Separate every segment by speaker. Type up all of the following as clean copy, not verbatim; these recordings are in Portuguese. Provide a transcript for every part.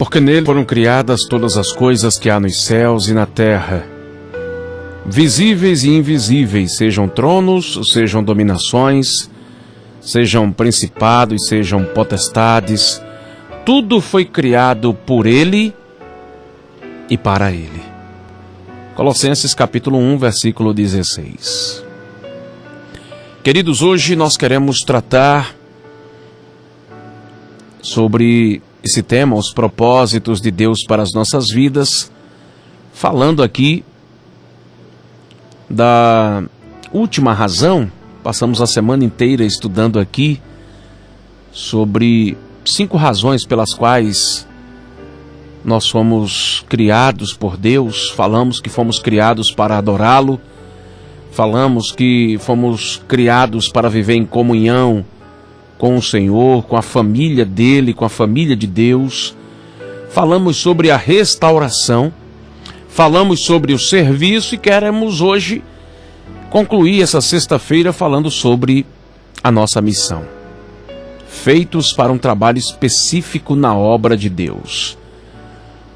Speaker 1: Porque nele foram criadas todas as coisas que há nos céus e na terra, visíveis e invisíveis, sejam tronos, sejam dominações, sejam principados, sejam potestades, tudo foi criado por ele e para ele. Colossenses capítulo 1, versículo 16. Queridos, hoje nós queremos tratar sobre esse tema, os propósitos de Deus para as nossas vidas, falando aqui da última razão. Passamos a semana inteira estudando aqui sobre 5 razões pelas quais nós fomos criados por Deus. Falamos que fomos criados para adorá-lo, falamos que fomos criados para viver em comunhão com o Senhor, com a família dele, com a família de Deus. Falamos sobre a restauração, falamos sobre o serviço e queremos hoje concluir essa sexta-feira falando sobre a nossa missão. Feitos para um trabalho específico na obra de Deus.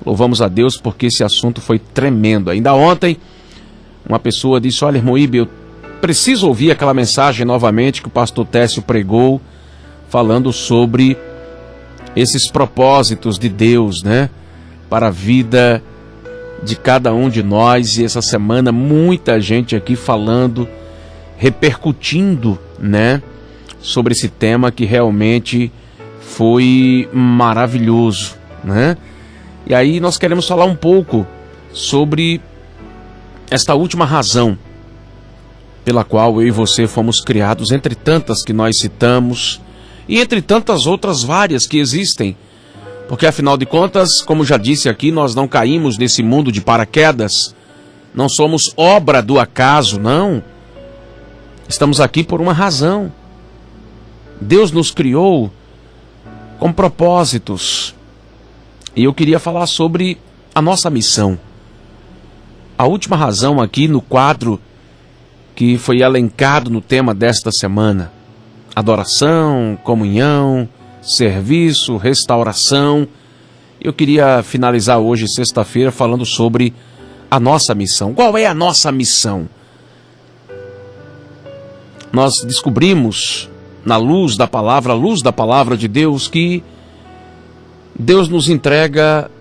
Speaker 1: Louvamos a Deus porque esse assunto foi tremendo. Ainda ontem, uma pessoa disse: olha, irmão Ibe, eu preciso ouvir aquela mensagem novamente que o pastor Técio pregou, falando sobre esses propósitos de Deus, né, para a vida de cada um de nós. E essa semana muita gente aqui falando, repercutindo, né, sobre esse tema que realmente foi maravilhoso, né? E aí nós queremos falar um pouco sobre esta última razão pela qual eu e você fomos criados, entre tantas que nós citamos e entre tantas outras várias que existem. Porque afinal de contas, como já disse aqui, nós não caímos nesse mundo de paraquedas, não somos obra do acaso, não. Estamos aqui por uma razão. Deus nos criou com propósitos. E eu queria falar sobre a nossa missão. A última razão aqui no quadro que foi elencado no tema desta semana: adoração, comunhão, serviço, restauração. Eu queria finalizar hoje, sexta-feira, falando sobre a nossa missão. Qual é a nossa missão? Nós descobrimos, na luz da palavra de Deus, que Deus nos entrega,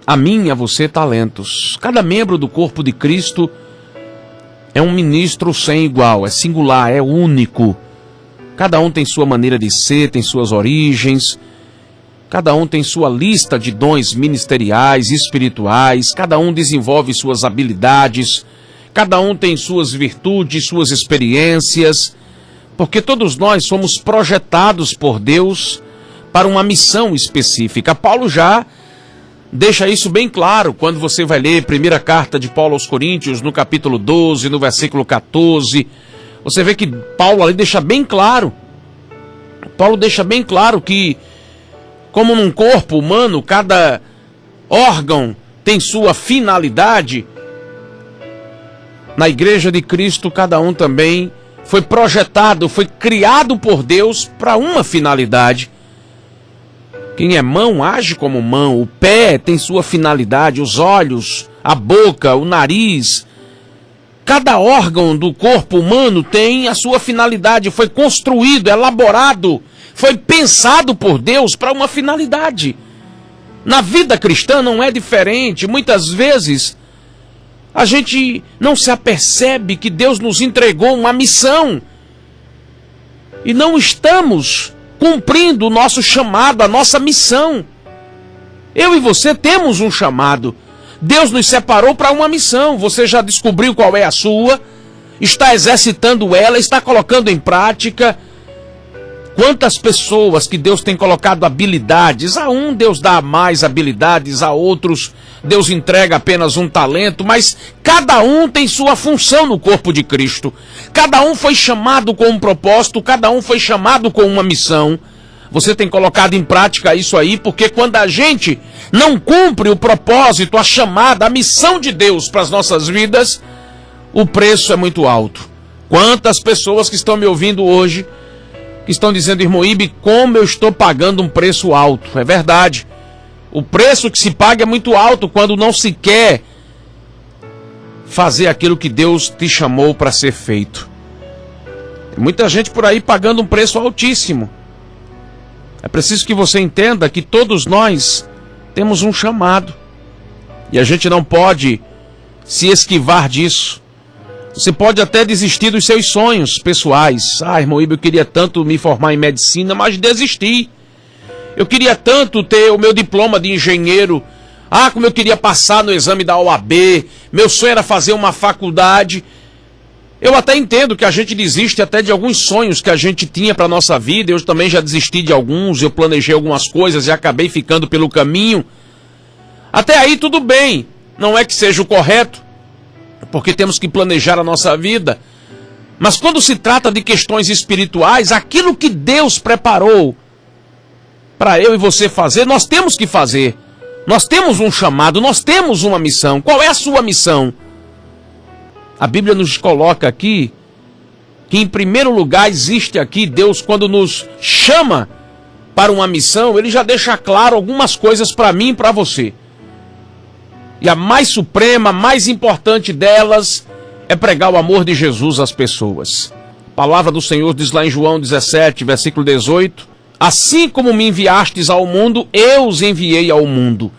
Speaker 1: a mim e a você, talentos. Cada membro do corpo de Cristo é um ministro sem igual, é singular, é único. Cada um tem sua maneira de ser, tem suas origens, cada um tem sua lista de dons ministeriais, espirituais, cada um desenvolve suas habilidades, cada um tem suas virtudes, suas experiências, porque todos nós somos projetados por Deus para uma missão específica. Paulo já deixa isso bem claro quando você vai ler a primeira carta de Paulo aos Coríntios, no capítulo 12, no versículo 14, você vê que Paulo ali deixa bem claro. Paulo deixa bem claro que, como num corpo humano, cada órgão tem sua finalidade, na igreja de Cristo, cada um também foi projetado, foi criado por Deus para uma finalidade. Quem é mão age como mão, o pé tem sua finalidade, os olhos, a boca, o nariz. Cada órgão do corpo humano tem a sua finalidade, foi construído, elaborado, foi pensado por Deus para uma finalidade. Na vida cristã não é diferente. Muitas vezes a gente não se apercebe que Deus nos entregou uma missão e não estamos cumprindo o nosso chamado, a nossa missão. Eu e você temos um chamado. Deus nos separou para uma missão. Você já descobriu qual é a sua, está exercitando ela, está colocando em prática. Quantas pessoas que Deus tem colocado habilidades, a um Deus dá mais habilidades, a outros Deus entrega apenas um talento, mas cada um tem sua função no corpo de Cristo. Cada um foi chamado com um propósito, cada um foi chamado com uma missão. Você tem colocado em prática isso aí, porque quando a gente não cumpre o propósito, a chamada, a missão de Deus para as nossas vidas, o preço é muito alto. Quantas pessoas que estão me ouvindo hoje, que estão dizendo: irmão Ibe, como eu estou pagando um preço alto. É verdade. O preço que se paga é muito alto quando não se quer fazer aquilo que Deus te chamou para ser feito. Tem muita gente por aí pagando um preço altíssimo. É preciso que você entenda que todos nós temos um chamado. E a gente não pode se esquivar disso. Você pode até desistir dos seus sonhos pessoais. Ah, irmão Ibe, eu queria tanto me formar em medicina, mas desisti. Eu queria tanto ter o meu diploma de engenheiro. Ah, como eu queria passar no exame da OAB. Meu sonho era fazer uma faculdade. Eu até entendo que a gente desiste até de alguns sonhos que a gente tinha para a nossa vida. Eu também já desisti de alguns. Eu planejei algumas coisas e acabei ficando pelo caminho. Até aí tudo bem. Não é que seja o correto, porque temos que planejar a nossa vida. Mas quando se trata de questões espirituais, aquilo que Deus preparou para eu e você fazer, nós temos que fazer. Nós temos um chamado, nós temos uma missão. Qual é a sua missão? A Bíblia nos coloca aqui que em primeiro lugar existe aqui Deus, quando nos chama para uma missão, Ele já deixa claro algumas coisas para mim e para você. E a mais suprema, a mais importante delas é pregar o amor de Jesus às pessoas. A palavra do Senhor diz lá em João 17, versículo 18: assim como me enviastes ao mundo, eu os enviei ao mundo.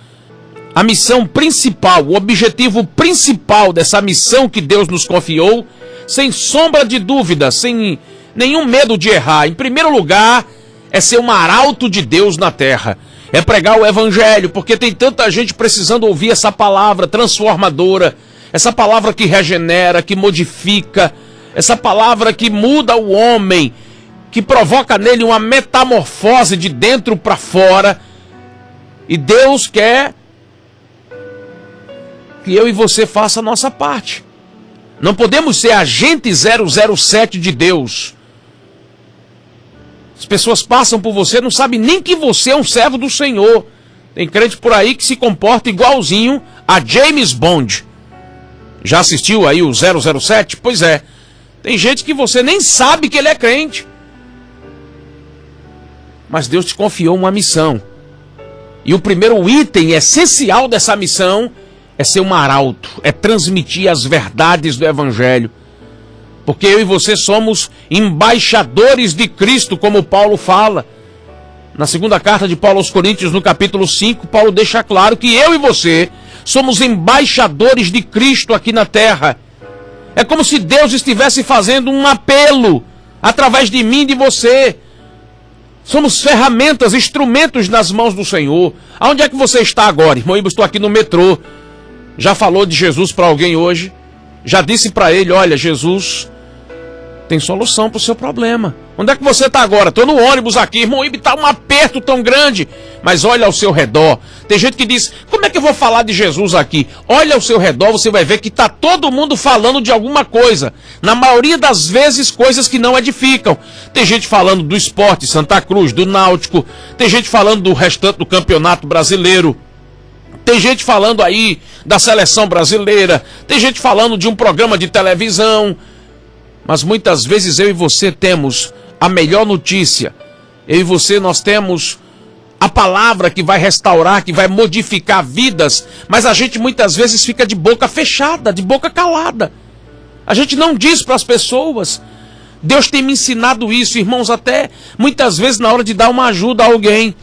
Speaker 1: A missão principal, o objetivo principal dessa missão que Deus nos confiou, sem sombra de dúvida, sem nenhum medo de errar, em primeiro lugar, é ser um arauto de Deus na terra. É pregar o evangelho, porque tem tanta gente precisando ouvir essa palavra transformadora, essa palavra que regenera, que modifica, essa palavra que muda o homem, que provoca nele uma metamorfose de dentro para fora. E Deus quer que eu e você faça a nossa parte. Não podemos ser agente 007 de Deus. As pessoas passam por você, não sabem nem que você é um servo do Senhor. Tem crente por aí que se comporta igualzinho a James Bond. Já assistiu aí o 007? Pois é. Tem gente que você nem sabe que ele é crente. Mas Deus te confiou uma missão. E o primeiro item essencial dessa missão é ser um arauto, é transmitir as verdades do Evangelho. Porque eu e você somos embaixadores de Cristo, como Paulo fala. Na segunda carta de Paulo aos Coríntios, no capítulo 5, Paulo deixa claro que eu e você somos embaixadores de Cristo aqui na terra. É como se Deus estivesse fazendo um apelo através de mim e de você. Somos ferramentas, instrumentos nas mãos do Senhor. Aonde é que você está agora? Irmão, eu estou aqui no metrô. Já falou de Jesus para alguém hoje? Já disse para ele, olha, Jesus tem solução para o seu problema. Onde é que você está agora? Estou no ônibus aqui, irmão, está um aperto tão grande. Mas olha ao seu redor. Tem gente que diz, como é que eu vou falar de Jesus aqui? Olha ao seu redor, você vai ver que está todo mundo falando de alguma coisa. Na maioria das vezes, coisas que não edificam. Tem gente falando do esporte, Santa Cruz, do Náutico. Tem gente falando do restante do campeonato brasileiro. Tem gente falando aí da seleção brasileira. Tem gente falando de um programa de televisão. Mas muitas vezes eu e você temos a melhor notícia. Eu e você, nós temos a palavra que vai restaurar, que vai modificar vidas. Mas a gente muitas vezes fica de boca fechada, de boca calada. A gente não diz para as pessoas. Deus tem me ensinado isso, irmãos, até muitas vezes na hora de dar uma ajuda a alguém.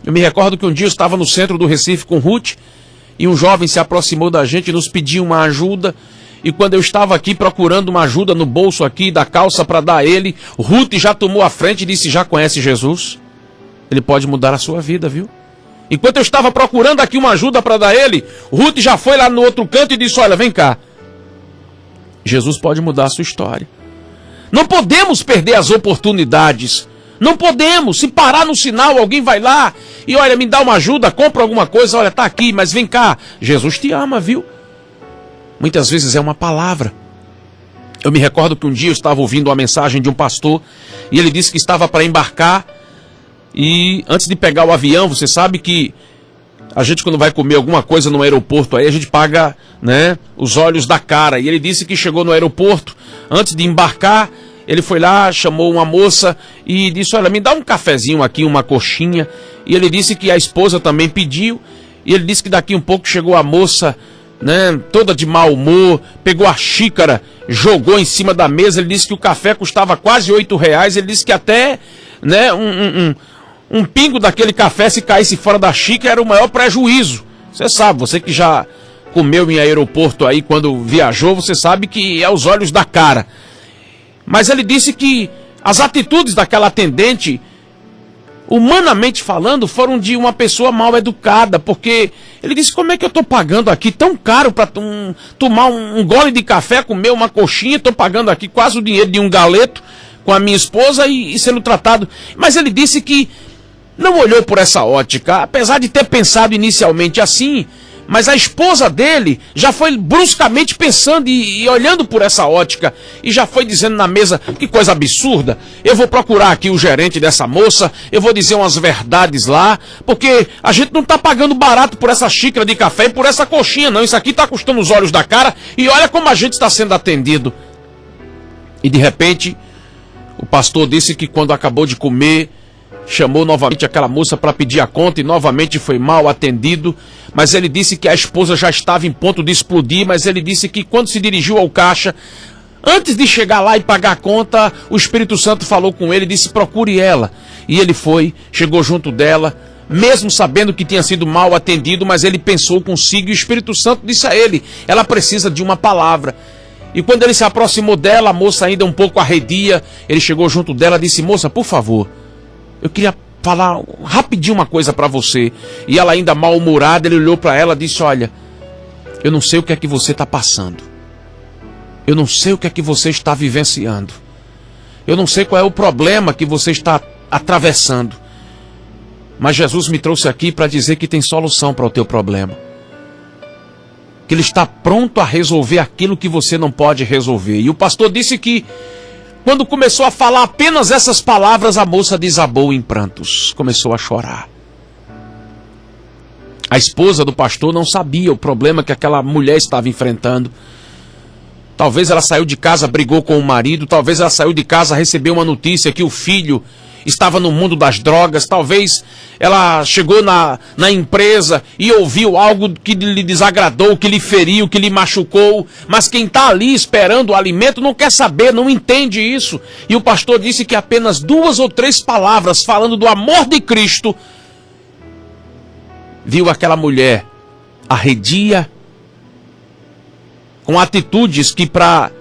Speaker 1: Eu me recordo que um dia eu estava no centro do Recife com Ruth, e um jovem se aproximou da gente e nos pediu uma ajuda. E quando eu estava aqui procurando uma ajuda no bolso aqui da calça para dar a ele, Ruth já tomou a frente e disse, já conhece Jesus? Ele pode mudar a sua vida, viu? Enquanto eu estava procurando aqui uma ajuda para dar a ele, Ruth já foi lá no outro canto e disse, olha, vem cá. Jesus pode mudar a sua história. Não podemos perder as oportunidades. Não podemos. Se parar no sinal, alguém vai lá e olha, me dá uma ajuda, compra alguma coisa, olha, tá aqui, mas vem cá. Jesus te ama, viu? Muitas vezes é uma palavra. Eu me recordo que um dia eu estava ouvindo uma mensagem de um pastor e ele disse que estava para embarcar e antes de pegar o avião, você sabe que a gente quando vai comer alguma coisa no aeroporto aí, a gente paga, né, os olhos da cara. E ele disse que chegou no aeroporto, antes de embarcar, ele foi lá, chamou uma moça e disse: olha, me dá um cafezinho aqui, uma coxinha. E ele disse que a esposa também pediu. E ele disse que daqui um pouco chegou a moça, né, toda de mau humor, pegou a xícara, jogou em cima da mesa. Ele disse que o café custava quase R$8. Ele disse que até, né, um pingo daquele café, se caísse fora da xícara, era o maior prejuízo. Você sabe, você que já comeu em aeroporto aí quando viajou, você sabe que é os olhos da cara. Mas ele disse que as atitudes daquela atendente, humanamente falando, foram de uma pessoa mal educada, porque ele disse: como é que eu estou pagando aqui tão caro para tomar um gole de café, comer uma coxinha, estou pagando aqui quase o dinheiro de um galeto com a minha esposa e sendo tratado. Mas ele disse que não olhou por essa ótica, apesar de ter pensado inicialmente assim, mas a esposa dele já foi bruscamente pensando e olhando por essa ótica, e já foi dizendo na mesa: que coisa absurda, eu vou procurar aqui o gerente dessa moça, eu vou dizer umas verdades lá, porque a gente não está pagando barato por essa xícara de café e por essa coxinha não, isso aqui está custando os olhos da cara, e olha como a gente está sendo atendido. E de repente, o pastor disse que quando acabou de comer, chamou novamente aquela moça para pedir a conta e novamente foi mal atendido, mas ele disse que a esposa já estava em ponto de explodir, mas ele disse que quando se dirigiu ao caixa, antes de chegar lá e pagar a conta, o Espírito Santo falou com ele e disse: procure ela. E ele foi, chegou junto dela, mesmo sabendo que tinha sido mal atendido, mas ele pensou consigo e o Espírito Santo disse a ele: ela precisa de uma palavra. E quando ele se aproximou dela, a moça ainda um pouco arredia, ele chegou junto dela e disse: moça, por favor, eu queria falar rapidinho uma coisa para você. E ela ainda mal-humorada, ele olhou para ela e disse: olha, eu não sei o que é que você está passando. Eu não sei o que é que você está vivenciando. Eu não sei qual é o problema que você está atravessando. Mas Jesus me trouxe aqui para dizer que tem solução para o teu problema. Que Ele está pronto a resolver aquilo que você não pode resolver. E o pastor disse que quando começou a falar apenas essas palavras, a moça desabou em prantos, começou a chorar. A esposa do pastor não sabia o problema que aquela mulher estava enfrentando. Talvez ela saiu de casa, brigou com o marido, talvez ela saiu de casa, recebeu uma notícia que o filho estava no mundo das drogas, talvez ela chegou na empresa e ouviu algo que lhe desagradou, que lhe feriu, que lhe machucou, mas quem está ali esperando o alimento não quer saber, não entende isso. E o pastor disse que apenas 2 ou 3 palavras falando do amor de Cristo, viu aquela mulher arredia, com atitudes que para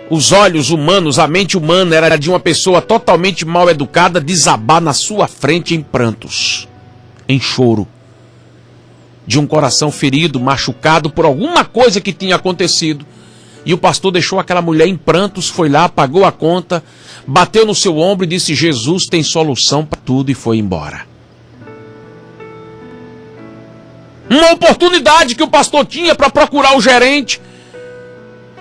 Speaker 1: os olhos humanos, a mente humana era de uma pessoa totalmente mal educada, desabar na sua frente em prantos, em choro, de um coração ferido, machucado por alguma coisa que tinha acontecido. E o pastor deixou aquela mulher em prantos, foi lá, pagou a conta, bateu no seu ombro e disse: Jesus tem solução para tudo, e foi embora. Uma oportunidade que o pastor tinha para procurar o gerente.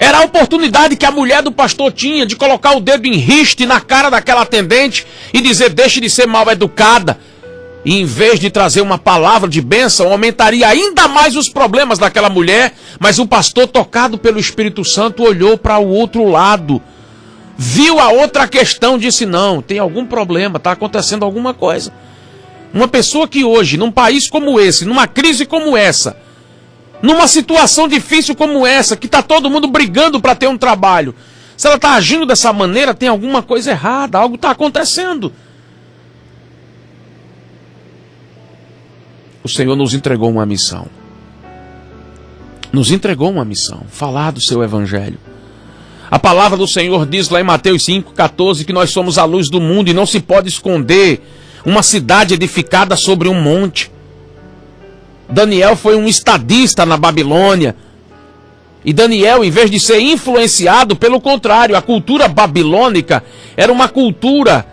Speaker 1: Era a oportunidade que a mulher do pastor tinha de colocar o dedo em riste na cara daquela atendente e dizer: deixe de ser mal educada. E em vez de trazer uma palavra de bênção, aumentaria ainda mais os problemas daquela mulher. Mas o pastor, tocado pelo Espírito Santo, olhou para o outro lado, viu a outra questão, disse: não, tem algum problema, está acontecendo alguma coisa. Uma pessoa que hoje, num país como esse, numa crise como essa, numa situação difícil como essa, que está todo mundo brigando para ter um trabalho, se ela está agindo dessa maneira, tem alguma coisa errada, algo está acontecendo. O Senhor nos entregou uma missão. Nos entregou uma missão, falar do seu evangelho. A palavra do Senhor diz lá em Mateus 5,14 que nós somos a luz do mundo e não se pode esconder uma cidade edificada sobre um monte. Daniel foi um estadista na Babilônia. E Daniel, em vez de ser influenciado, pelo contrário, a cultura babilônica era uma cultura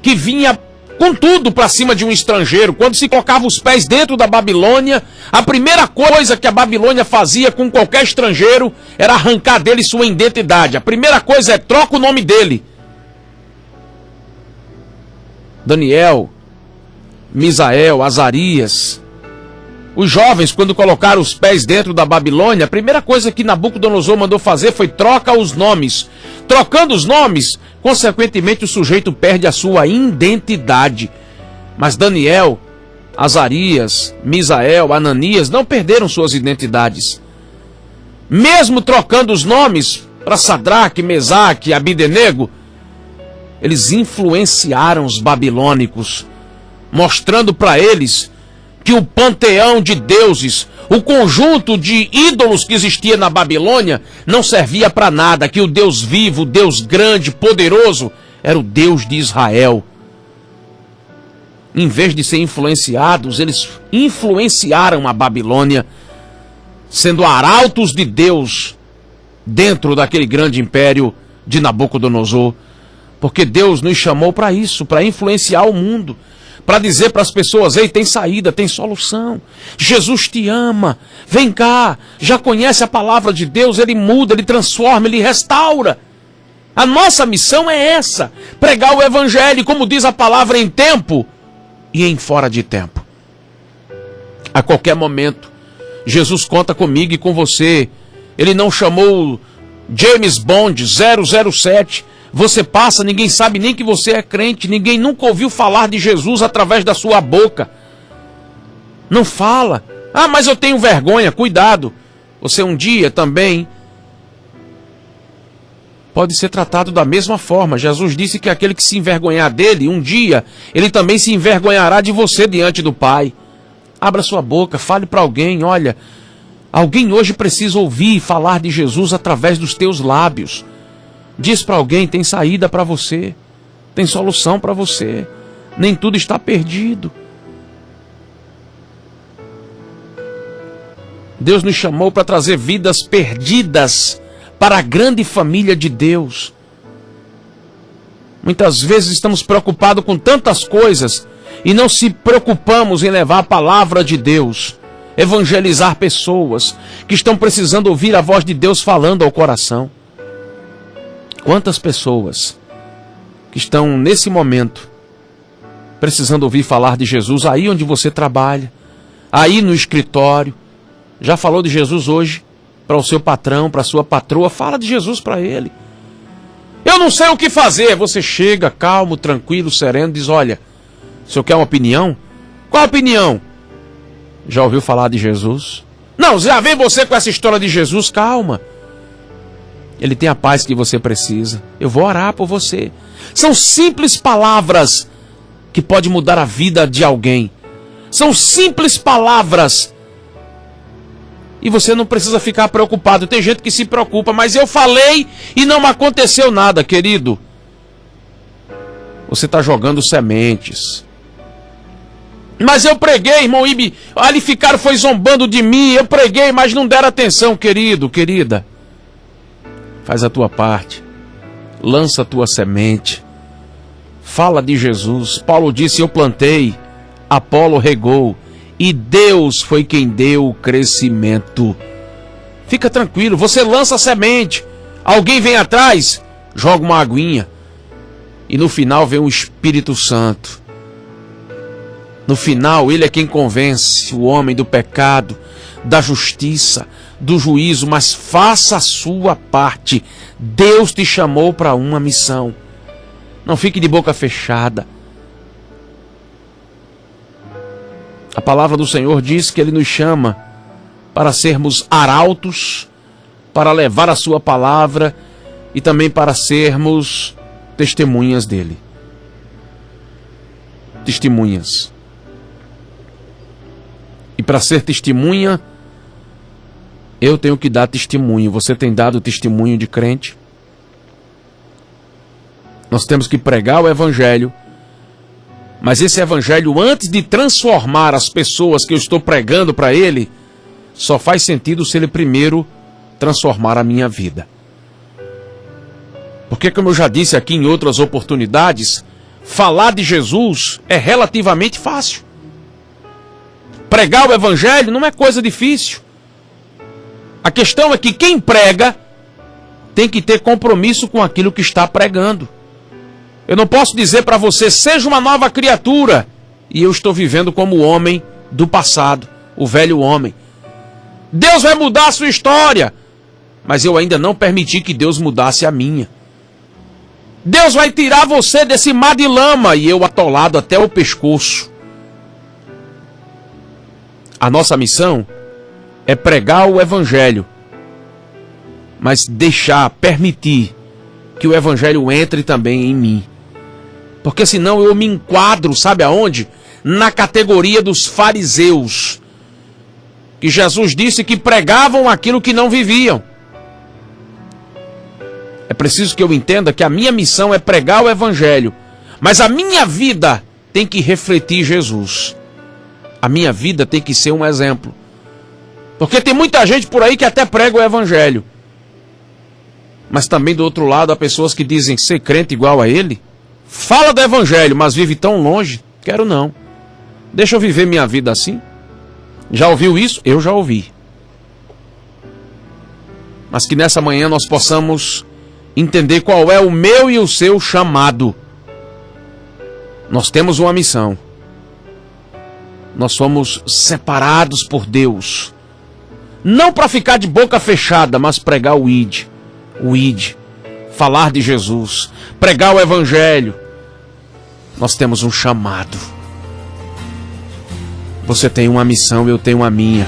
Speaker 1: que vinha com tudo para cima de um estrangeiro. Quando se colocava os pés dentro da Babilônia, a primeira coisa que a Babilônia fazia com qualquer estrangeiro era arrancar dele sua identidade. A primeira coisa é: troca o nome dele. Daniel, Misael, Azarias, Os jovens, quando colocaram os pés dentro da Babilônia, a primeira coisa que Nabucodonosor mandou fazer foi troca os nomes. Trocando os nomes, consequentemente o sujeito perde a sua identidade. Mas Daniel, Azarias, Misael, Ananias não perderam suas identidades. Mesmo trocando os nomes para Sadraque, Mesaque e Abdenego, eles influenciaram os babilônicos, mostrando para eles que o panteão de deuses, o conjunto de ídolos que existia na Babilônia, não servia para nada, que o Deus vivo, o Deus grande, poderoso, era o Deus de Israel. Em vez de ser influenciados, eles influenciaram a Babilônia, sendo arautos de Deus dentro daquele grande império de Nabucodonosor. Porque Deus nos chamou para isso, para influenciar o mundo, para dizer para as pessoas: ei, tem saída, tem solução. Jesus te ama, vem cá, já conhece a palavra de Deus, Ele muda, Ele transforma, Ele restaura. A nossa missão é essa, pregar o Evangelho, como diz a palavra, em tempo e em fora de tempo. A qualquer momento, Jesus conta comigo e com você. Ele não chamou James Bond 007. Você passa, ninguém sabe nem que você é crente, ninguém nunca ouviu falar de Jesus através da sua boca. Não fala. Ah, mas eu tenho vergonha. Cuidado. Você um dia também pode ser tratado da mesma forma. Jesus disse que aquele que se envergonhar dele, um dia, ele também se envergonhará de você diante do Pai. Abra sua boca, fale para alguém: olha, alguém hoje precisa ouvir falar de Jesus através dos teus lábios. Diz para alguém: tem saída para você, tem solução para você, nem tudo está perdido. Deus nos chamou para trazer vidas perdidas para a grande família de Deus. Muitas vezes estamos preocupados com tantas coisas e não se preocupamos em levar a palavra de Deus, evangelizar pessoas que estão precisando ouvir a voz de Deus falando ao coração. Quantas pessoas que estão nesse momento precisando ouvir falar de Jesus aí onde você trabalha, aí no escritório. Já falou de Jesus hoje para o seu patrão, para a sua patroa? Fala de Jesus para ele. Eu não sei o que fazer. Você chega calmo, tranquilo, sereno, diz: olha, o senhor quer uma opinião? Qual a opinião? Já ouviu falar de Jesus? Não, já vem você com essa história de Jesus. Calma. Ele tem a paz que você precisa. Eu vou orar por você. São simples palavras que podem mudar a vida de alguém. São simples palavras. E você não precisa ficar preocupado. Tem gente que se preocupa, mas eu falei e não aconteceu nada, querido. Você está jogando sementes. Mas eu preguei, irmão Ibe. Ali ficaram, foi zombando de mim. Eu preguei, mas não deram atenção, querido, querida. Faz a tua parte, lança a tua semente, fala de Jesus. Paulo disse: eu plantei, Apolo regou, e Deus foi quem deu o crescimento. Fica tranquilo, você lança a semente, alguém vem atrás, joga uma aguinha, e no final vem o Espírito Santo. No final, ele é quem convence o homem do pecado, da justiça, do juízo. Mas faça a sua parte. Deus te chamou para uma missão. Não fique de boca fechada. A palavra do Senhor diz que Ele nos chama para sermos arautos, para levar a sua palavra e também para sermos testemunhas dEle. Testemunhas. E para ser testemunha, eu tenho que dar testemunho. Você tem dado testemunho de crente? Nós temos que pregar o Evangelho. Mas esse Evangelho, antes de transformar as pessoas que eu estou pregando para ele, só faz sentido se ele primeiro transformar a minha vida. Porque, como eu já disse aqui em outras oportunidades, falar de Jesus é relativamente fácil. Pregar o Evangelho não é coisa difícil. A questão é que quem prega tem que ter compromisso com aquilo que está pregando. Eu não posso dizer para você: seja uma nova criatura, e eu estou vivendo como o homem do passado. o velho homem. Deus vai mudar a sua história, mas eu ainda não permiti que Deus mudasse a minha. Deus vai tirar você desse mar de lama e eu atolado até o pescoço. A nossa missão é pregar o evangelho, mas permitir que o evangelho entre também em mim. Porque senão eu me enquadro, sabe aonde? Na categoria dos fariseus, que Jesus disse que pregavam aquilo que não viviam. É preciso que eu entenda que a minha missão é pregar o evangelho, mas a minha vida tem que refletir Jesus. A minha vida tem que ser um exemplo. Porque tem muita gente por aí que até prega o evangelho, mas também do outro lado há pessoas que dizem ser crente igual a ele. Fala do evangelho, mas vive tão longe. Quero não. Deixa eu viver minha vida assim. Já ouviu isso? Eu já ouvi. Mas que nessa manhã nós possamos entender qual é o meu e o seu chamado. Nós temos uma missão. Nós somos separados por Deus. Não para ficar de boca fechada, mas pregar o ID. O ID. Falar de Jesus. Pregar o evangelho. Nós temos um chamado. Você tem uma missão, eu tenho a minha.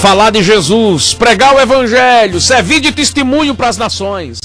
Speaker 1: Falar de Jesus, pregar o evangelho, servir de testemunho para as nações.